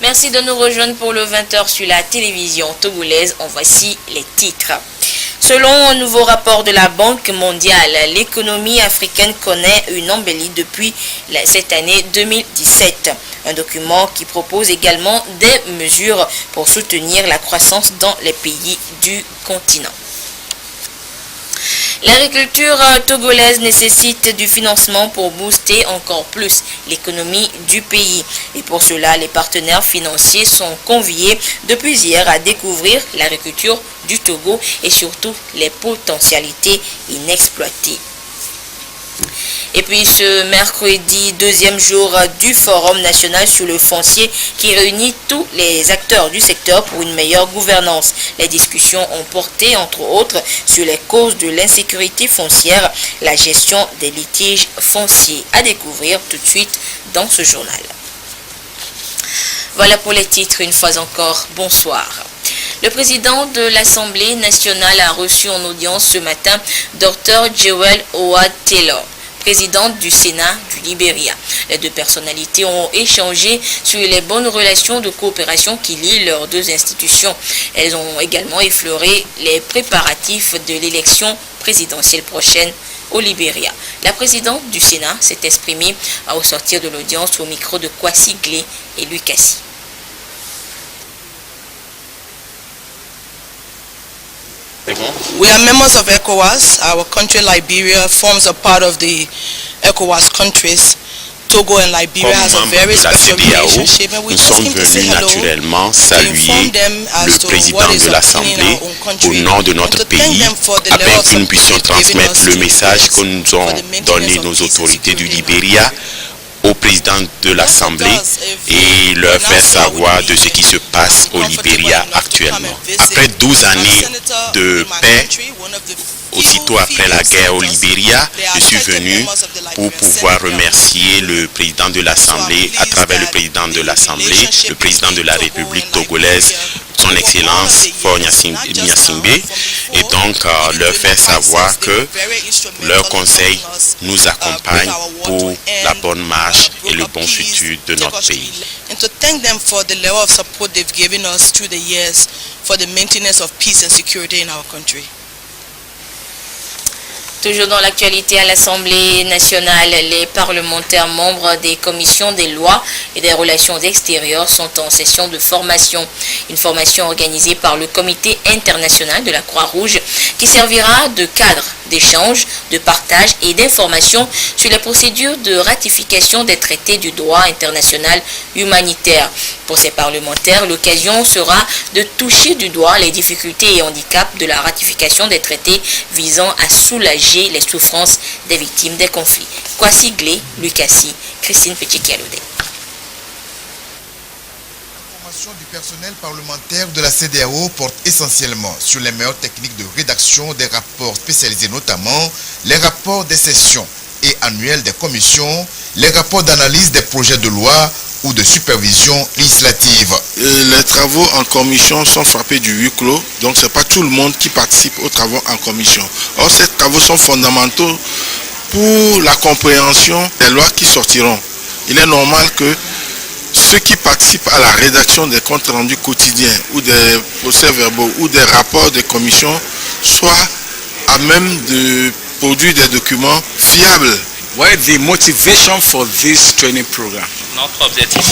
Merci de nous rejoindre pour le 20h sur la télévision togolaise. En voici les titres. Selon un nouveau rapport de la Banque mondiale, l'économie africaine connaît une embellie depuis cette année 2017. Un document qui propose également des mesures pour soutenir la croissance dans les pays du continent. L'agriculture togolaise nécessite du financement pour booster encore plus l'économie du pays. Et pour cela, les partenaires financiers sont conviés depuis hier à découvrir l'agriculture du Togo et surtout les potentialités inexploitées. Et puis ce mercredi, deuxième jour du Forum national sur le foncier qui réunit tous les acteurs du secteur pour une meilleure gouvernance. Les discussions ont porté entre autres sur les causes de l'insécurité foncière, la gestion des litiges fonciers. À découvrir tout de suite dans ce journal. Voilà pour les titres, une fois encore, bonsoir. Le président de l'Assemblée nationale a reçu en audience ce matin Dr Jewel Howard Taylor, présidente du Sénat du Libéria. Les deux personnalités ont échangé sur les bonnes relations de coopération qui lient leurs deux institutions. Elles ont également effleuré les préparatifs de l'élection présidentielle prochaine au Libéria. La présidente du Sénat s'est exprimée au sortir de l'audience au micro de Kwasi Glé et Lucassi. We are members of ECOWAS. Our country, Liberia, forms a part of the ECOWAS countries. Togo and Liberia has a very special relationship, and we just came to say hello, to inform them as to what is happening in our own country, and to thank them for the level of support they've given us le message que nous ont donné nos autorités du Libéria au président de l'Assemblée et leur faire savoir de ce qui se passe au Libéria actuellement. Après 12 années de paix, aussitôt après la guerre au Libéria, je suis venu pour pouvoir remercier le président de l'Assemblée, à travers le président de l'Assemblée, le président de la République togolaise, son Excellence Faure Gnassingbé, et donc leur faire savoir que leur conseil nous accompagne pour la bonne marche et le bon futur de notre pays. And to thank them for the level of support they've given us through the years for the maintenance of peace and security in our country. Toujours dans l'actualité à l'Assemblée nationale, les parlementaires membres des commissions des lois et des relations extérieures sont en session de formation. Une formation organisée par le Comité international de la Croix-Rouge qui servira de cadre d'échange, de partage et d'information sur les procédures de ratification des traités du droit international humanitaire. Pour ces parlementaires, l'occasion sera de toucher du doigt les difficultés et handicaps de la ratification des traités visant à soulager les souffrances des victimes des conflits. Kwasi Glé, Lucassi, Christine Petit-Kialodé. L'information du personnel parlementaire de la CEDEAO porte essentiellement sur les meilleures techniques de rédaction des rapports spécialisés, notamment les rapports des sessions et annuels des commissions, les rapports d'analyse des projets de loi ou de supervision législative. Les travaux en commission sont frappés du huis clos, donc ce n'est pas tout le monde qui participe aux travaux en commission. Or, ces travaux sont fondamentaux pour la compréhension des lois qui sortiront. Il est normal que ceux qui participent à la rédaction des comptes rendus quotidiens ou des procès-verbaux ou des rapports de commission soient à même de produire des documents fiables. What is the motivation for this training program? Notre objectif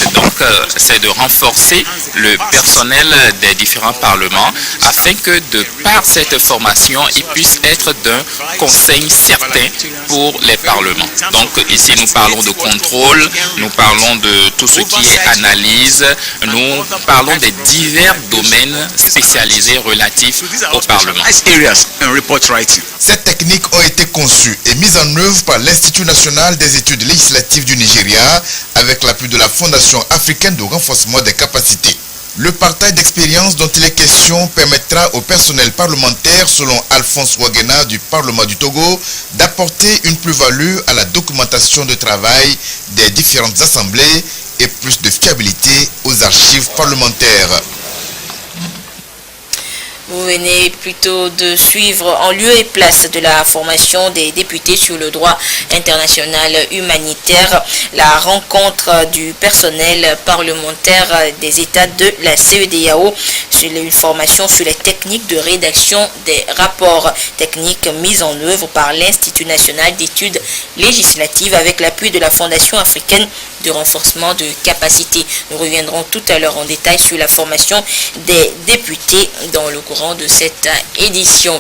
c'est de renforcer le personnel des différents parlements afin que de par cette formation, ils puissent être d'un conseil certain pour les parlements. Donc ici nous parlons de contrôle, nous parlons de tout ce qui est analyse, nous parlons des divers domaines spécialisés relatifs au Parlement. Ces techniques ont été conçues et mises en œuvre par l'Institut national des études législatives du Nigeria avec l'appui de la Fondation africaine de renforcement des capacités. Le partage d'expérience dont il est question permettra au personnel parlementaire, selon Alphonse Ouagena du Parlement du Togo, d'apporter une plus-value à la documentation de travail des différentes assemblées et plus de fiabilité aux archives parlementaires. Vous venez plutôt de suivre en lieu et place de la formation des députés sur le droit international humanitaire la rencontre du personnel parlementaire des États de la CEDEAO sur une formation sur les techniques de rédaction des rapports, techniques mises en œuvre par l'Institut national d'études législatives avec l'appui de la Fondation africaine de renforcement de capacité. Nous reviendrons tout à l'heure en détail sur la formation des députés dans le courant de cette édition.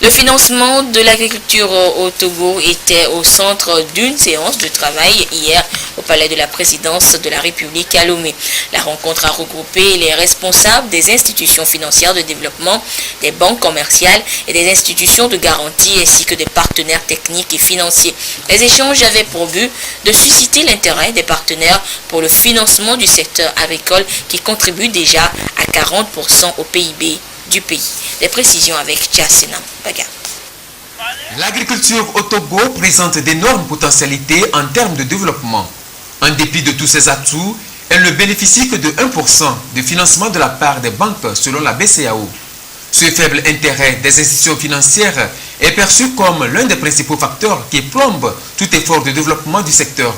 Le financement de l'agriculture au Togo était au centre d'une séance de travail hier au Palais de la Présidence de la République à Lomé. La rencontre a regroupé les responsables des institutions financières de développement, des banques commerciales et des institutions de garantie ainsi que des partenaires techniques et financiers. Les échanges avaient pour but de susciter l'intérêt des partenaires pour le financement du secteur agricole qui contribue déjà à 40% au PIB du pays. Des précisions avec Tchassena Baga. L'agriculture au Togo présente d'énormes potentialités en termes de développement. En dépit de tous ces atouts, elle ne bénéficie que de 1% de financement de la part des banques selon la BCEAO. Ce faible intérêt des institutions financières est perçu comme l'un des principaux facteurs qui plombe tout effort de développement du secteur.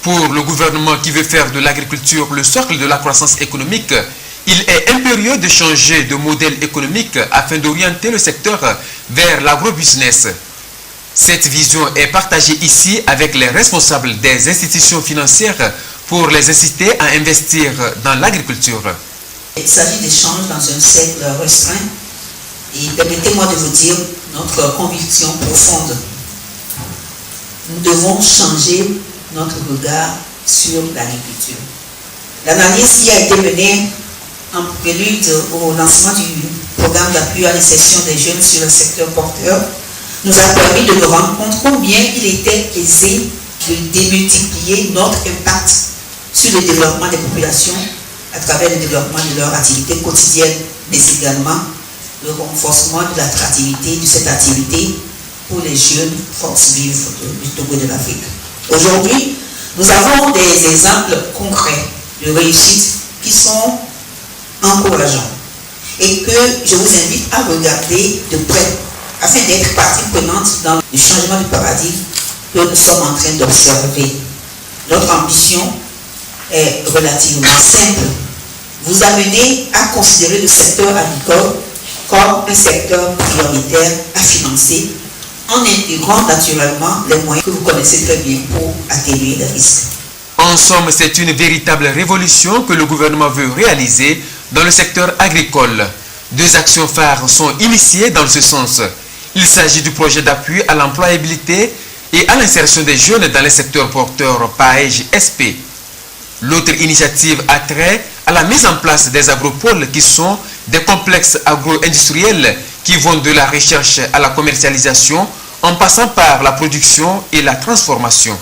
Pour le gouvernement qui veut faire de l'agriculture le socle de la croissance économique, il est impérieux de changer de modèle économique afin d'orienter le secteur vers l'agrobusiness. Cette vision est partagée ici avec les responsables des institutions financières pour les inciter à investir dans l'agriculture. Il s'agit d'échanges dans un cercle restreint et permettez-moi de vous dire notre conviction profonde. Nous devons changer notre regard sur l'agriculture. L'analyse qui a été menée en prélude au lancement du programme d'appui à l'insertion des jeunes sur le secteur porteur nous a permis de nous rendre compte combien il était aisé de démultiplier notre impact sur le développement des populations à travers le développement de leur activité quotidienne, mais également le renforcement de l'attractivité de cette activité pour les jeunes forces vives du Togo et de l'Afrique. Aujourd'hui, nous avons des exemples concrets de réussite qui sont encourageants et que je vous invite à regarder de près afin d'être partie prenante dans le changement de paradigme que nous sommes en train d'observer. Notre ambition est relativement simple. Vous amenez à considérer le secteur agricole comme un secteur prioritaire à financer en intégrant naturellement les moyens que vous connaissez très bien pour atténuer les risques. En somme, c'est une véritable révolution que le gouvernement veut réaliser dans le secteur agricole. 2 actions phares sont initiées dans ce sens. Il s'agit du projet d'appui à l'employabilité et à l'insertion des jeunes dans les secteurs porteurs PAEJ-SP. L'autre initiative a trait à la mise en place des agropoles qui sont des complexes agro-industriels qui vont de la recherche à la commercialisation en passant par la production et la transformation.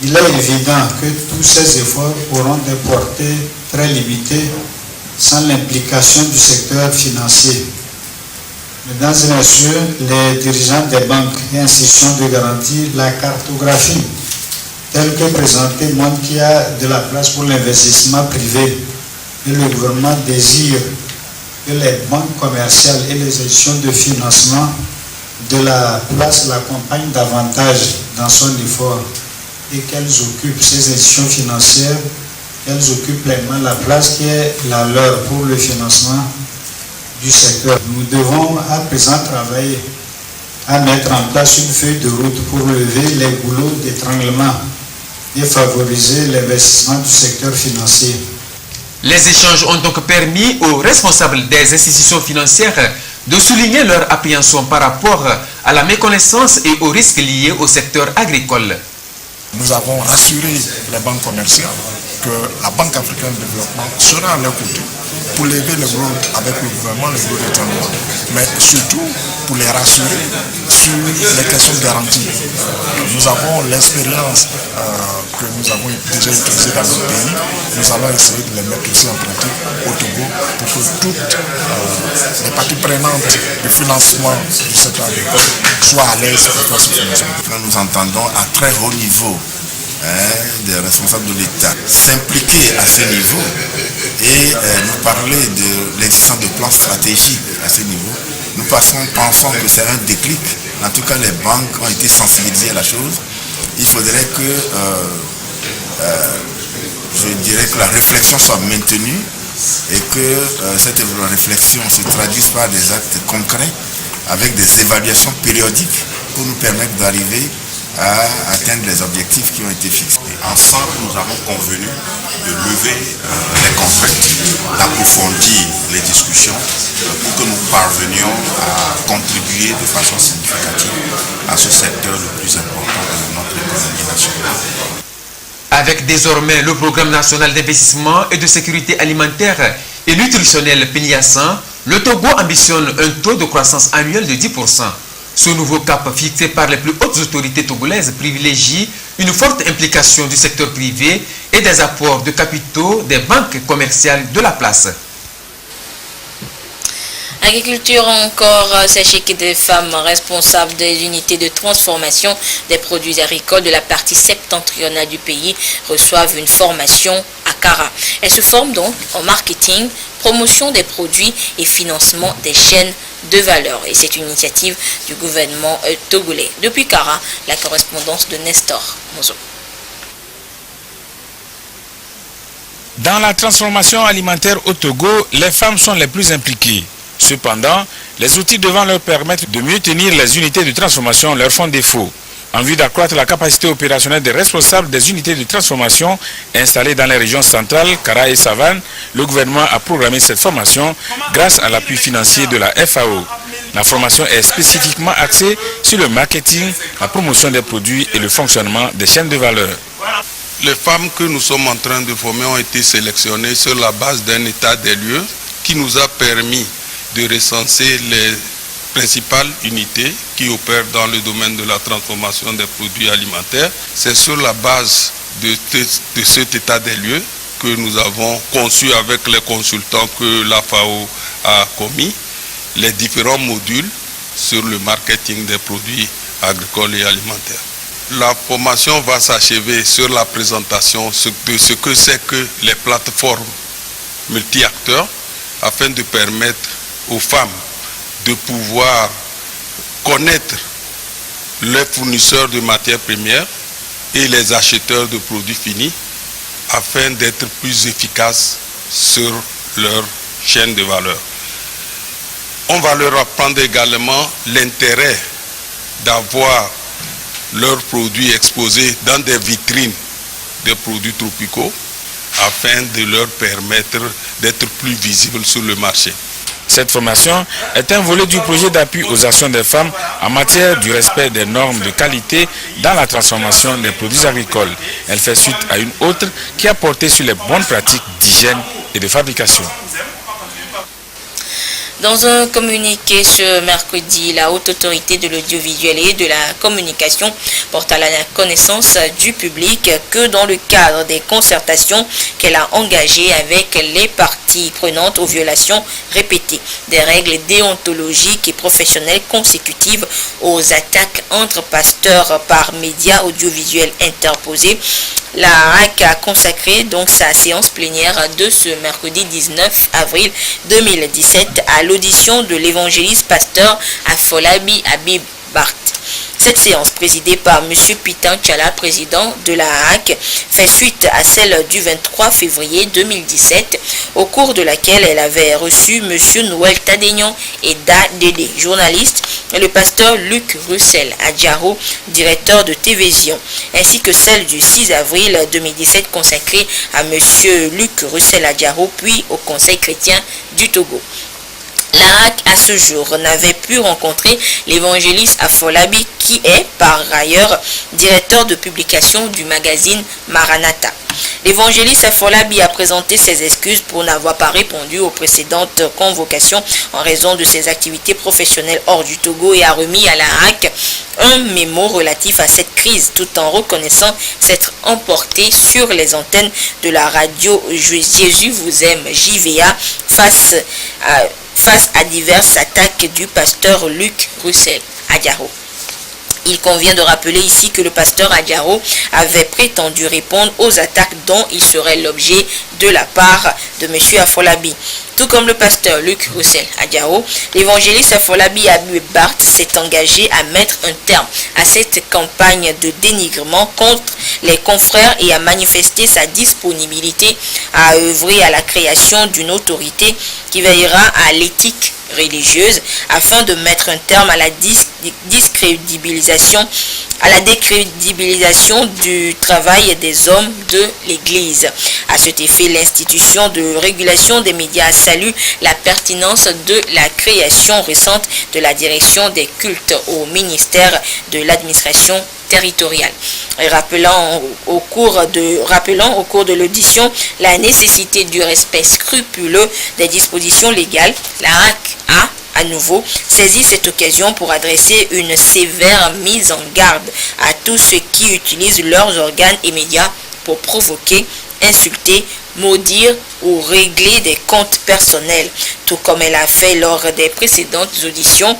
Il est évident que tous ces efforts auront des portées très limitées sans l'implication du secteur financier. Mesdames et messieurs, les dirigeants des banques et institutions de garantie, la cartographie telle que présentée montre qu'il y a de la place pour l'investissement privé et le gouvernement désire que les banques commerciales et les institutions de financement de la place l'accompagnent davantage dans son effort et qu'elles occupent ces institutions financières, qu'elles occupent pleinement la place qui est la leur pour le financement du secteur. Nous devons à présent travailler à mettre en place une feuille de route pour lever les goulots d'étranglement et favoriser l'investissement du secteur financier. Les échanges ont donc permis aux responsables des institutions financières de souligner leur appréhension par rapport à la méconnaissance et aux risques liés au secteur agricole. Nous avons rassuré les banques commerciales que la Banque africaine de développement sera à leur côté pour lever le gros avec le gouvernement, le gros d'étranglement, mais surtout pour les rassurer sur les questions de garantie. Nous avons l'expérience que nous avons déjà utilisée dans notre pays. Nous allons essayer de les mettre aussi en pratique au Togo pour que toutes les parties prenantes du financement du secteur agricole soient à l'aise pour faire ce financement. Nous entendons à très haut niveau des responsables de l'État s'impliquer à ce niveau et nous parler de l'existence de plans stratégiques à ce niveau. Nous pensons que c'est un déclic. En tout cas, les banques ont été sensibilisées à la chose. Il faudrait que, je dirais que la réflexion soit maintenue et que cette réflexion se traduise par des actes concrets avec des évaluations périodiques pour nous permettre d'arriver à atteindre les objectifs qui ont été fixés. Ensemble, nous avons convenu de lever les contraintes, d'approfondir les discussions pour que nous parvenions à contribuer de façon significative à ce secteur le plus important de notre économie nationale. Avec désormais le programme national d'investissement et de sécurité alimentaire et nutritionnelle PNIASAN, le Togo ambitionne un taux de croissance annuel de 10%. Ce nouveau cap fixé par les plus hautes autorités togolaises privilégie une forte implication du secteur privé et des apports de capitaux des banques commerciales de la place. Agriculture encore, sachez que des femmes responsables des unités de transformation des produits agricoles de la partie septentrionale du pays reçoivent une formation à Kara. Elles se forment donc en marketing, promotion des produits et financement des chaînes de valeur. Et c'est une initiative du gouvernement togolais. Depuis Kara, la correspondance de Nestor Mozo. Dans la transformation alimentaire au Togo, les femmes sont les plus impliquées. Cependant, les outils devant leur permettre de mieux tenir les unités de transformation leur font défaut. En vue d'accroître la capacité opérationnelle des responsables des unités de transformation installées dans les régions centrales, Kara et Savane, le gouvernement a programmé cette formation grâce à l'appui financier de la FAO. La formation est spécifiquement axée sur le marketing, la promotion des produits et le fonctionnement des chaînes de valeur. Les femmes que nous sommes en train de former ont été sélectionnées sur la base d'un état des lieux qui nous a permis de recenser les principales unités qui opèrent dans le domaine de la transformation des produits alimentaires. C'est sur la base de cet état des lieux que nous avons conçu avec les consultants que la FAO a commis les différents modules sur le marketing des produits agricoles et alimentaires. La formation va s'achever sur la présentation de ce que c'est que les plateformes multi-acteurs afin de permettre aux femmes de pouvoir connaître les fournisseurs de matières premières et les acheteurs de produits finis afin d'être plus efficaces sur leur chaîne de valeur. On va leur apprendre également l'intérêt d'avoir leurs produits exposés dans des vitrines des produits tropicaux afin de leur permettre d'être plus visibles sur le marché. Cette formation est un volet du projet d'appui aux actions des femmes en matière du respect des normes de qualité dans la transformation des produits agricoles. Elle fait suite à une autre qui a porté sur les bonnes pratiques d'hygiène et de fabrication. Dans un communiqué ce mercredi, la Haute Autorité de l'Audiovisuel et de la Communication porte à la connaissance du public que dans le cadre des concertations qu'elle a engagées avec les parties prenantes aux violations répétées des règles déontologiques et professionnelles consécutives aux attaques entre pasteurs par médias audiovisuels interposés, la RAC a consacré donc sa séance plénière de ce mercredi 19 avril 2017 à l'audition de l'évangéliste pasteur Afolabi Habib Bart. Cette séance, présidée par M. Pitan Tchala, président de la RAC, fait suite à celle du 23 février 2017, au cours de laquelle elle avait reçu M. Noël Tadegnon et Da Dédé, journaliste, et le pasteur Luc Russell Adjaro, directeur de TVision, ainsi que celle du 6 avril 2017 consacrée à M. Luc Russell Adjaro, puis au Conseil chrétien du Togo. La RAC, à ce jour, n'avait pu rencontrer l'évangéliste Afolabi, qui est, par ailleurs, directeur de publication du magazine Maranatha. L'évangéliste Afolabi a présenté ses excuses pour n'avoir pas répondu aux précédentes convocations en raison de ses activités professionnelles hors du Togo et a remis à la RAC un mémo relatif à cette crise, tout en reconnaissant s'être emporté sur les antennes de la radio Jésus vous aime JVA face à diverses attaques du pasteur Luc Russell Adjaro. Il convient de rappeler ici que le pasteur Adjaro avait prétendu répondre aux attaques dont il serait l'objet de la part de M. Afolabi. Tout comme le pasteur Luc Roussel Adjaro, l'évangéliste Afolabi Abu Bart s'est engagé à mettre un terme à cette campagne de dénigrement contre les confrères et à manifester sa disponibilité à œuvrer à la création d'une autorité qui veillera à l'éthique religieuse afin de mettre un terme à la décrédibilisation du travail des hommes de l'Église. À cet effet, l'institution de régulation des médias salue la pertinence de la création récente de la direction des cultes au ministère de l'administration territoriale. Et rappelant au cours de l'audition la nécessité du respect scrupuleux des dispositions légales, la RAC a à nouveau saisi cette occasion pour adresser une sévère mise en garde à tous ceux qui utilisent leurs organes et médias pour provoquer, insulter, maudire ou régler des comptes personnels. Tout comme elle a fait lors des précédentes auditions,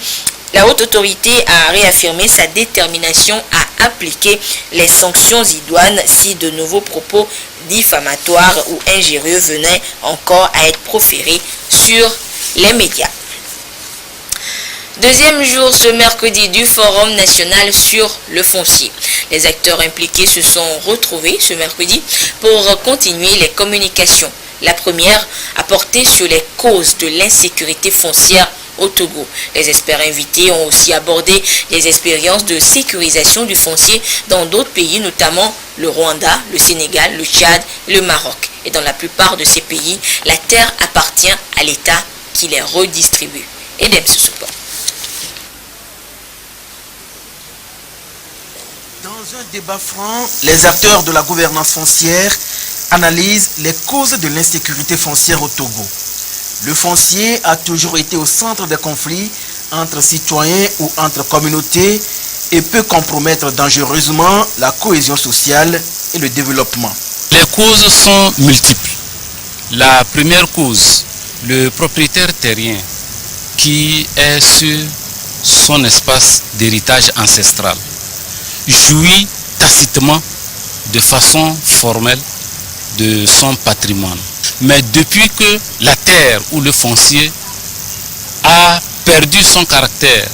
la haute autorité a réaffirmé sa détermination à appliquer les sanctions idoines si de nouveaux propos diffamatoires ou injurieux venaient encore à être proférés sur les médias. Deuxième jour ce mercredi du Forum national sur le foncier. Les acteurs impliqués se sont retrouvés ce mercredi pour continuer les communications. La première a porté sur les causes de l'insécurité foncière au Togo. Les experts invités ont aussi abordé les expériences de sécurisation du foncier dans d'autres pays, notamment le Rwanda, le Sénégal, le Tchad, le Maroc. Et dans la plupart de ces pays, la terre appartient à l'État qui les redistribue. Edem Sousoupo. Dans un débat franc, les acteurs de la gouvernance foncière analysent les causes de l'insécurité foncière au Togo. Le foncier a toujours été au centre des conflits entre citoyens ou entre communautés et peut compromettre dangereusement la cohésion sociale et le développement. Les causes sont multiples. La première cause, le propriétaire terrien qui est sur son espace d'héritage ancestral jouit tacitement de façon formelle de son patrimoine. Mais depuis que la terre ou le foncier a perdu son caractère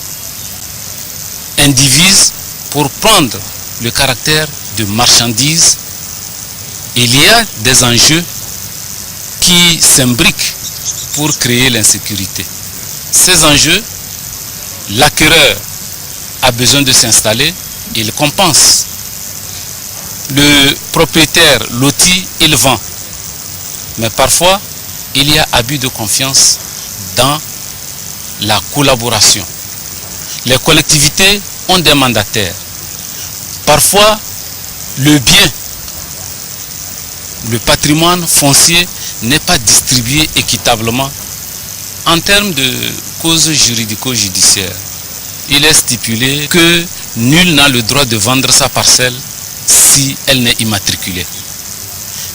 indivise pour prendre le caractère de marchandise, il y a des enjeux qui s'imbriquent pour créer l'insécurité. Ces enjeux, l'acquéreur a besoin de s'installer, il compense. Le propriétaire loti, il vend. Mais parfois, il y a abus de confiance dans la collaboration. Les collectivités ont des mandataires. Parfois, le bien, le patrimoine foncier n'est pas distribué équitablement. En termes de causes juridico-judiciaires, il est stipulé que nul n'a le droit de vendre sa parcelle si elle n'est immatriculée.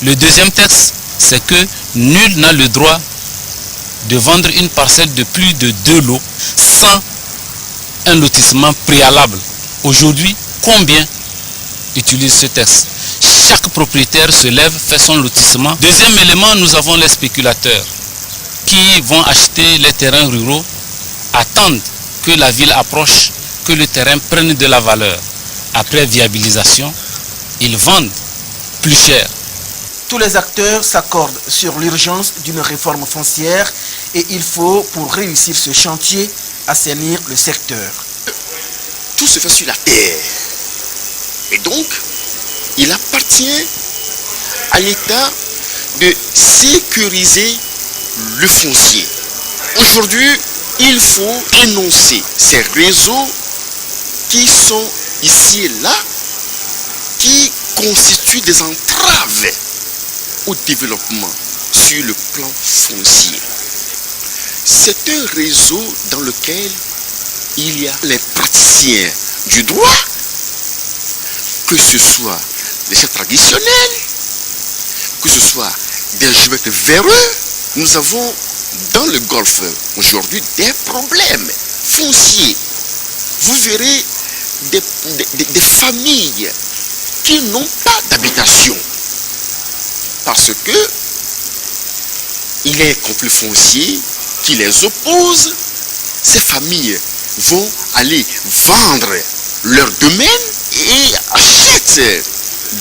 Le deuxième texte, c'est que nul n'a le droit de vendre une parcelle de plus de 2 lots sans un lotissement préalable. Aujourd'hui, combien utilisent ce texte? Chaque propriétaire se lève, fait son lotissement. Deuxième élément, nous avons les spéculateurs qui vont acheter les terrains ruraux, attendent que la ville approche, que le terrain prenne de la valeur. Après viabilisation, ils vendent plus cher. Tous les acteurs s'accordent sur l'urgence d'une réforme foncière et il faut, pour réussir ce chantier, assainir le secteur. Tout se fait sur la terre. Et donc, il appartient à l'État de sécuriser le foncier. Aujourd'hui, il faut énoncer ces réseaux qui sont ici et là, qui constituent des entraves au développement sur le plan foncier. C'est un réseau dans lequel il y a les praticiens du droit, que ce soit des chefs traditionnels, que ce soit des juristes véreux. Nous avons dans le Golfe aujourd'hui des problèmes fonciers. Vous verrez des familles qui n'ont pas d'habitation. Parce que il y a un conflit foncier qui les oppose. Ces familles vont aller vendre leur domaine et achètent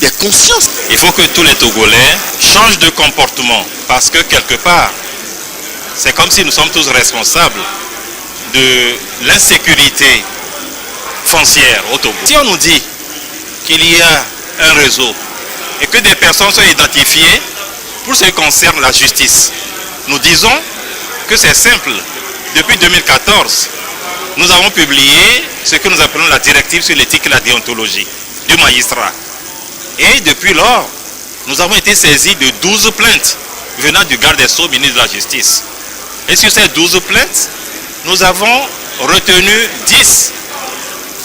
des consciences. Il faut que tous les Togolais changent de comportement parce que quelque part, c'est comme si nous sommes tous responsables de l'insécurité foncière au Togo. Si on nous dit qu'il y a un réseau et que des personnes sont identifiées pour ce qui concerne la justice, nous disons que c'est simple. Depuis 2014, nous avons publié ce que nous appelons la directive sur l'éthique et la déontologie du magistrat. Et depuis lors, nous avons été saisis de 12 plaintes venant du garde des Sceaux, ministre de la Justice. Et sur ces 12 plaintes, nous avons retenu 10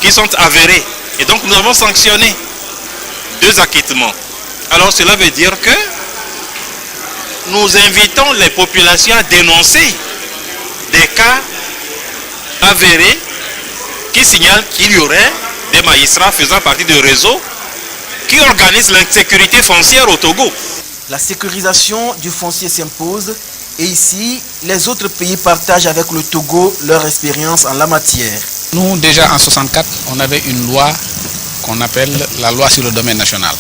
qui sont avérées. Et donc nous avons sanctionné 2 acquittements. Alors cela veut dire que nous invitons les populations à dénoncer des cas avérés qui signalent qu'il y aurait des magistrats faisant partie de réseaux qui organisent l'insécurité foncière au Togo. La sécurisation du foncier s'impose et ici, les autres pays partagent avec le Togo leur expérience en la matière. Nous, déjà en 64, on avait une loi qu'on appelle la loi sur le domaine national.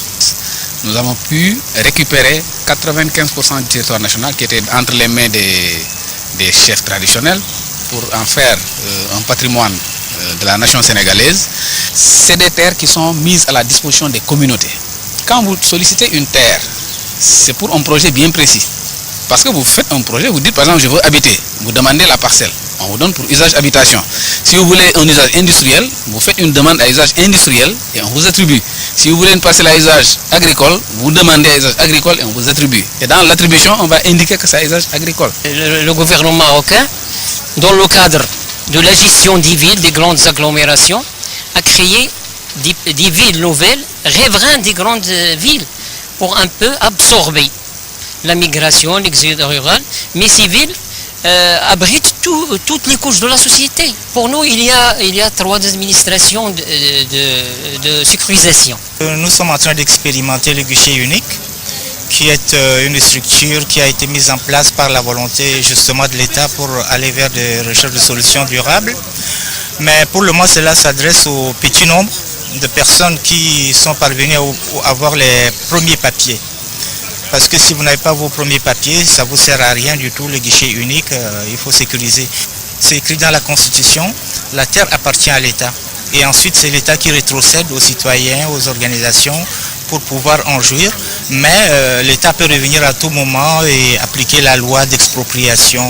Nous avons pu récupérer 95% du territoire national qui était entre les mains des chefs traditionnels pour en faire un patrimoine de la nation sénégalaise. C'est des terres qui sont mises à la disposition des communautés. Quand vous sollicitez une terre, c'est pour un projet bien précis. Parce que vous faites un projet, vous dites par exemple je veux habiter, vous demandez la parcelle, on vous donne pour usage habitation. Si vous voulez un usage industriel, vous faites une demande à usage industriel et on vous attribue. Si vous voulez une parcelle à usage agricole, vous demandez à usage agricole et on vous attribue. Et dans l'attribution, on va indiquer que c'est à usage agricole. Le gouvernement marocain, dans le cadre de la gestion des villes, des grandes agglomérations, a créé des villes nouvelles, riveraines des grandes villes, pour un peu absorber la migration, l'exode rural, mais ces villes abritent toutes les couches de la société. Pour nous, il y a 3 administrations de sécurisation. Nous sommes en train d'expérimenter le guichet unique, qui est une structure qui a été mise en place par la volonté justement de l'État pour aller vers des recherches de solutions durables. Mais pour le moment, cela s'adresse au petit nombre de personnes qui sont parvenues à avoir les premiers papiers. Parce que si vous n'avez pas vos premiers papiers, ça ne vous sert à rien du tout, le guichet unique, il faut sécuriser. C'est écrit dans la Constitution, la terre appartient à l'État. Et ensuite, c'est l'État qui rétrocède aux citoyens, aux organisations, pour pouvoir en jouir. Mais l'État peut revenir à tout moment et appliquer la loi d'expropriation.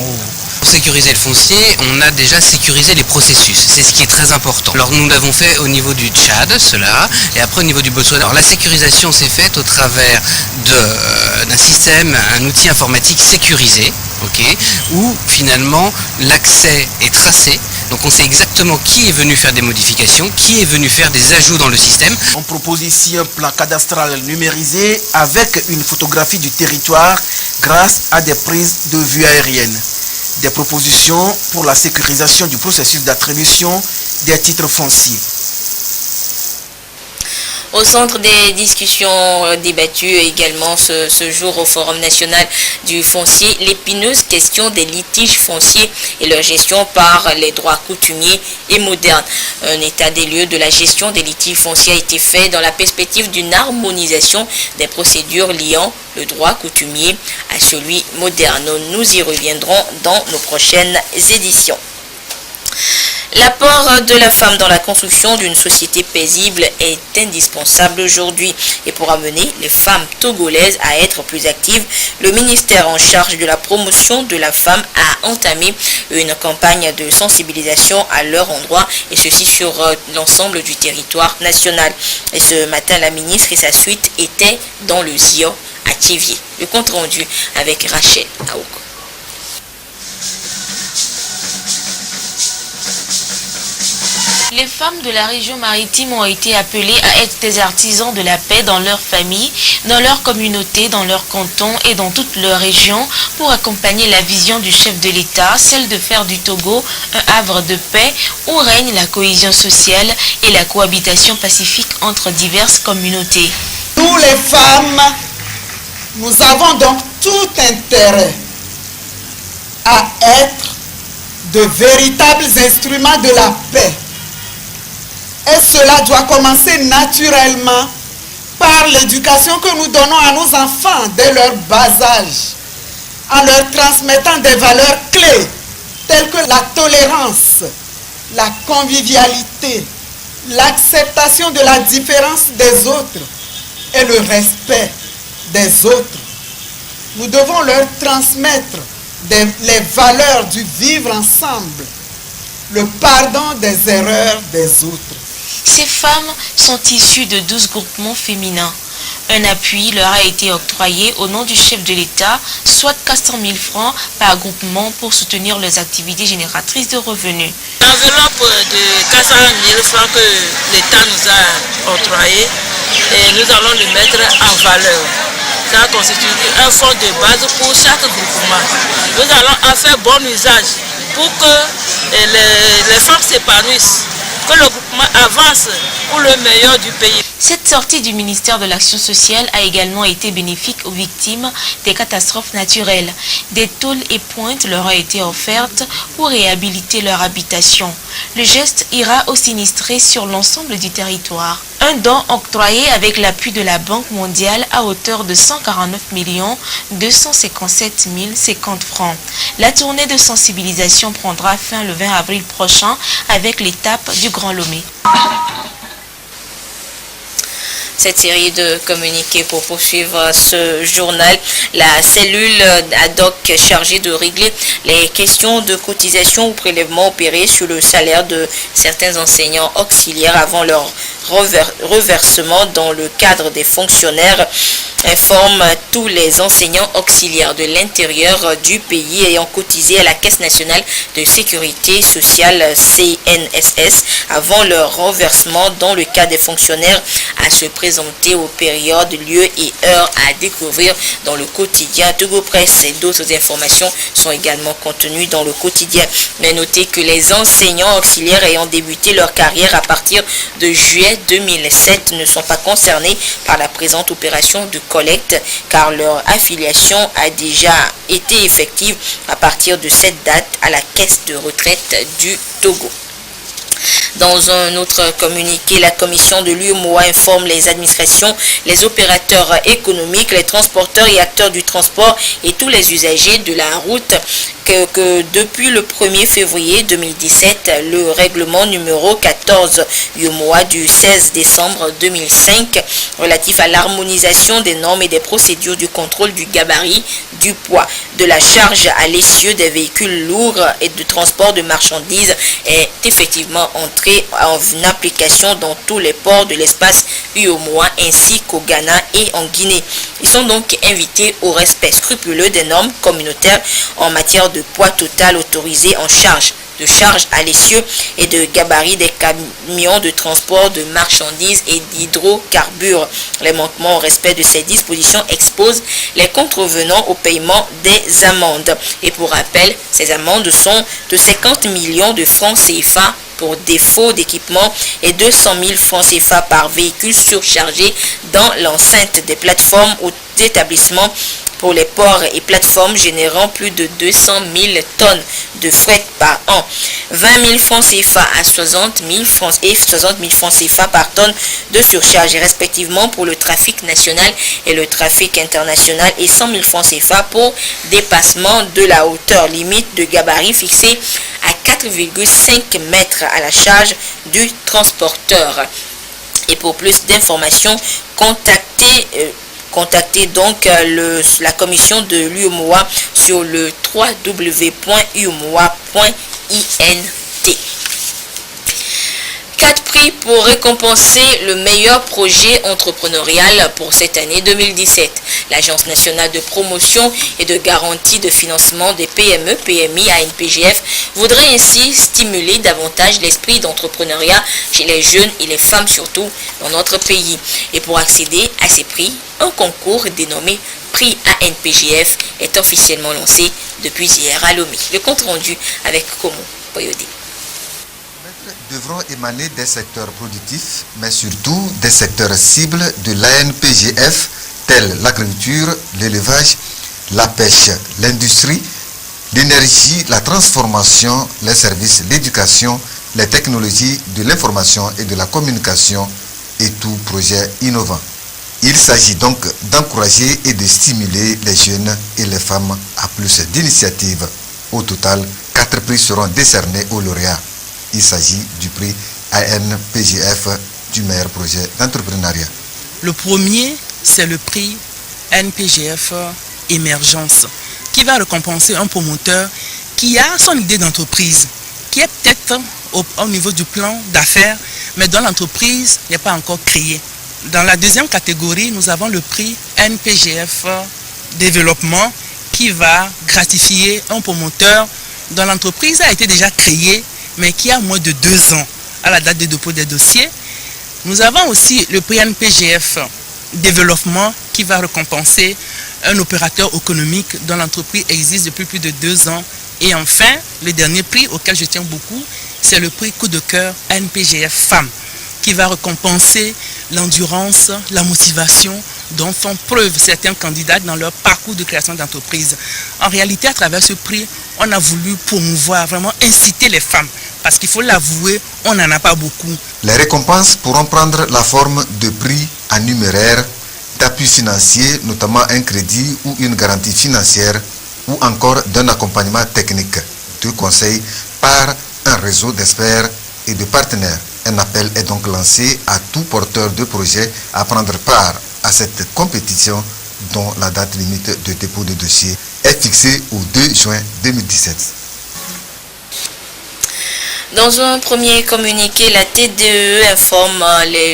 Pour sécuriser le foncier, on a déjà sécurisé les processus. C'est ce qui est très important. Alors nous l'avons fait au niveau du Tchad, cela, et après au niveau du Botswana. Alors la sécurisation s'est faite au travers d'un système, un outil informatique sécurisé, où finalement l'accès est tracé. Donc on sait exactement qui est venu faire des modifications, qui est venu faire des ajouts dans le système. On propose ici un plan cadastral numérisé avec une photographie du territoire grâce à des prises de vue aériennes. Des propositions pour la sécurisation du processus d'attribution des titres fonciers. Au centre des discussions débattues également ce jour au Forum national du foncier, l'épineuse question des litiges fonciers et leur gestion par les droits coutumiers et modernes. Un état des lieux de la gestion des litiges fonciers a été fait dans la perspective d'une harmonisation des procédures liant le droit coutumier à celui moderne. Nous y reviendrons dans nos prochaines éditions. L'apport de la femme dans la construction d'une société paisible est indispensable aujourd'hui. Et pour amener les femmes togolaises à être plus actives, le ministère en charge de la promotion de la femme a entamé une campagne de sensibilisation à leur endroit, et ceci sur l'ensemble du territoire national. Et ce matin, la ministre et sa suite étaient dans le ZIO à Thiviers. Le compte rendu avec Rachel Aouko. Les femmes de la région maritime ont été appelées à être des artisans de la paix dans leur famille, dans leur communauté, dans leur canton et dans toute leur région pour accompagner la vision du chef de l'État, celle de faire du Togo un havre de paix où règne la cohésion sociale et la cohabitation pacifique entre diverses communautés. Nous les femmes, nous avons donc tout intérêt à être de véritables instruments de la paix. Et cela doit commencer naturellement par l'éducation que nous donnons à nos enfants dès leur bas âge, en leur transmettant des valeurs clés telles que la tolérance, la convivialité, l'acceptation de la différence des autres et le respect des autres. Nous devons leur transmettre les valeurs du vivre ensemble, le pardon des erreurs des autres. Ces femmes sont issues de 12 groupements féminins. Un appui leur a été octroyé au nom du chef de l'État, soit 400 000 francs par groupement pour soutenir leurs activités génératrices de revenus. L'enveloppe de 400 000 francs que l'État nous a octroyé, et nous allons le mettre en valeur. Ça constitue un fonds de base pour chaque groupement. Nous allons en faire bon usage pour que les femmes s'épanouissent, que le groupement avance pour le meilleur du pays. Cette sortie du ministère de l'Action sociale a également été bénéfique aux victimes des catastrophes naturelles. Des tôles et pointes leur ont été offertes pour réhabiliter leur habitation. Le geste ira aux sinistrés sur l'ensemble du territoire. Un don octroyé avec l'appui de la Banque mondiale à hauteur de 149 257 050 francs. La tournée de sensibilisation prendra fin le 20 avril prochain avec l'étape du Grand Lomé. Cette série de communiqués pour poursuivre ce journal, la cellule ad hoc chargée de régler les questions de cotisation ou prélèvement opérés sur le salaire de certains enseignants auxiliaires avant leur reversement dans le cadre des fonctionnaires informe tous les enseignants auxiliaires de l'intérieur du pays ayant cotisé à la Caisse nationale de sécurité sociale CNSS avant leur reversement dans le cadre des fonctionnaires à se présenter aux périodes, lieux et heures à découvrir dans le quotidien Togo Presse et d'autres informations sont également contenues dans le quotidien. Mais notez que les enseignants auxiliaires ayant débuté leur carrière à partir de juillet 2007 ne sont pas concernés par la présente opération de collecte car leur affiliation a déjà été effective à partir de cette date à la caisse de retraite du Togo. Dans un autre communiqué, la commission de l'UEMOA informe les administrations, les opérateurs économiques, les transporteurs et acteurs du transport et tous les usagers de la route que depuis le 1er février 2017, le règlement numéro 14 UEMOA du 16 décembre 2005 relatif à l'harmonisation des normes et des procédures du contrôle du gabarit, du poids, de la charge à l'essieu des véhicules lourds et de transport de marchandises est effectivement entré en application dans tous les ports de l'espace UEMOA ainsi qu'au Ghana et en Guinée. Ils sont donc invités au respect scrupuleux des normes communautaires en matière de poids total autorisé en charge, de charge à l'essieu et de gabarit des camions de transport de marchandises et d'hydrocarbures. Les manquements au respect de ces dispositions exposent les contrevenants au paiement des amendes. Et pour rappel, ces amendes sont de 50 millions de francs CFA pour défaut d'équipement et 200 000 francs CFA par véhicule surchargé dans l'enceinte des plateformes ou d'établissements pour les ports et plateformes générant plus de 200 000 tonnes de fret par an. 20 000 francs CFA à 60 000 francs et 60 000 francs CFA par tonne de surcharge respectivement pour le trafic national et le trafic international et 100 000 francs CFA pour dépassement de la hauteur limite de gabarit fixée à 4,5 mètres à la charge du transporteur. Et pour plus d'informations, contactez donc la commission de l'UEMOA sur le www.uemoa.int. 4 prix pour récompenser le meilleur projet entrepreneurial pour cette année 2017. L'Agence nationale de promotion et de garantie de financement des PME, PMI, ANPGF, voudrait ainsi stimuler davantage l'esprit d'entrepreneuriat chez les jeunes et les femmes surtout dans notre pays. Et pour accéder à ces prix, un concours dénommé Prix ANPGF est officiellement lancé depuis hier à Lomé. Le compte rendu avec Komo Boyodé. Devront émaner des secteurs productifs, mais surtout des secteurs cibles de l'ANPGF, tels l'agriculture, l'élevage, la pêche, l'industrie, l'énergie, la transformation, les services, l'éducation, les technologies de l'information et de la communication et tout projet innovant. Il s'agit donc d'encourager et de stimuler les jeunes et les femmes à plus d'initiatives. Au total, 4 prix seront décernés aux lauréats. Il s'agit du prix ANPGF du meilleur projet d'entrepreneuriat. Le premier, c'est le prix ANPGF Émergence, qui va récompenser un promoteur qui a son idée d'entreprise, qui est peut-être au niveau du plan d'affaires, mais dont l'entreprise n'est pas encore créée. Dans la deuxième catégorie, nous avons le prix ANPGF Développement, qui va gratifier un promoteur dont l'entreprise a été déjà créée, mais qui a moins de 2 ans à la date de dépôt des dossiers. Nous avons aussi le prix ANPGF Développement qui va récompenser un opérateur économique dont l'entreprise existe depuis plus de 2 ans. Et enfin, le dernier prix auquel je tiens beaucoup, c'est le prix Coup de cœur ANPGF Femmes qui va récompenser l'endurance, la motivation dont font preuve certains candidats dans leur parcours de création d'entreprise. En réalité, à travers ce prix, on a voulu promouvoir, vraiment inciter les femmes, parce qu'il faut l'avouer, on n'en a pas beaucoup. Les récompenses pourront prendre la forme de prix en numéraire, d'appui financier, notamment un crédit ou une garantie financière, ou encore d'un accompagnement technique, de conseils par un réseau d'experts et de partenaires. Un appel est donc lancé à tout porteur de projet à prendre part à cette compétition dont la date limite de dépôt de dossier est fixée au 2 juin 2017. Dans un premier communiqué, la TDE informe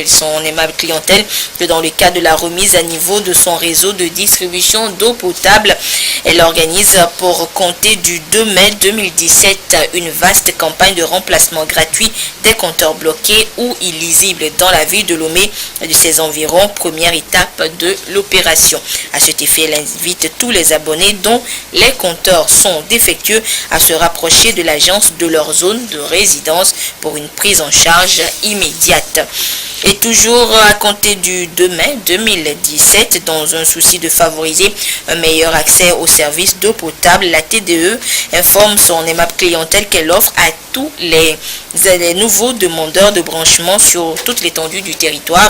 son aimable clientèle que dans le cadre de la remise à niveau de son réseau de distribution d'eau potable, elle organise pour compter du 2 mai 2017 une vaste campagne de remplacement gratuit des compteurs bloqués ou illisibles dans la ville de Lomé et de ses environs, première étape de l'opération. À cet effet, elle invite tous les abonnés dont les compteurs sont défectueux à se rapprocher de l'agence de leur zone de résidence pour une prise en charge immédiate. Et toujours à compter du 2 mai 2017, dans un souci de favoriser un meilleur accès aux services d'eau potable, la TDE informe son aimable clientèle qu'elle offre à tous les nouveaux demandeurs de branchement sur toute l'étendue du territoire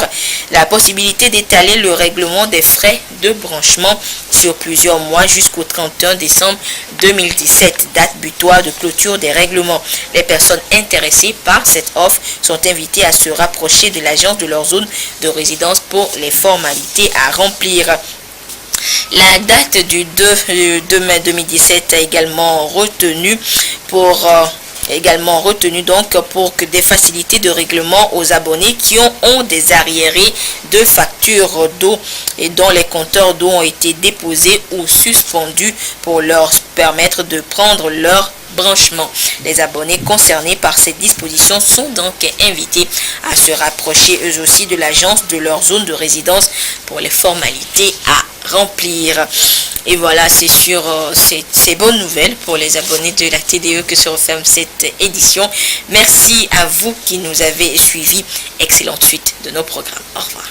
la possibilité d'étaler le règlement des frais de branchement sur plusieurs mois jusqu'au 31 décembre 2017, date butoir de clôture des règlements. Les personnes intéressées par cette offre sont invitées à se rapprocher de l'agence de leur zone de résidence pour les formalités à remplir. La date du 2 mai 2017 a également retenu pour que des facilités de règlement aux abonnés qui ont des arriérés de factures d'eau et dont les compteurs d'eau ont été déposés ou suspendus pour leur permettre de prendre leur branchement. Les abonnés concernés par cette disposition sont donc invités à se rapprocher eux aussi de l'agence de leur zone de résidence pour les formalités à remplir. Et voilà, c'est sur ces bonnes nouvelles pour les abonnés de la TDE que se referme cette édition. Merci à vous qui nous avez suivis. Excellente suite de nos programmes. Au revoir.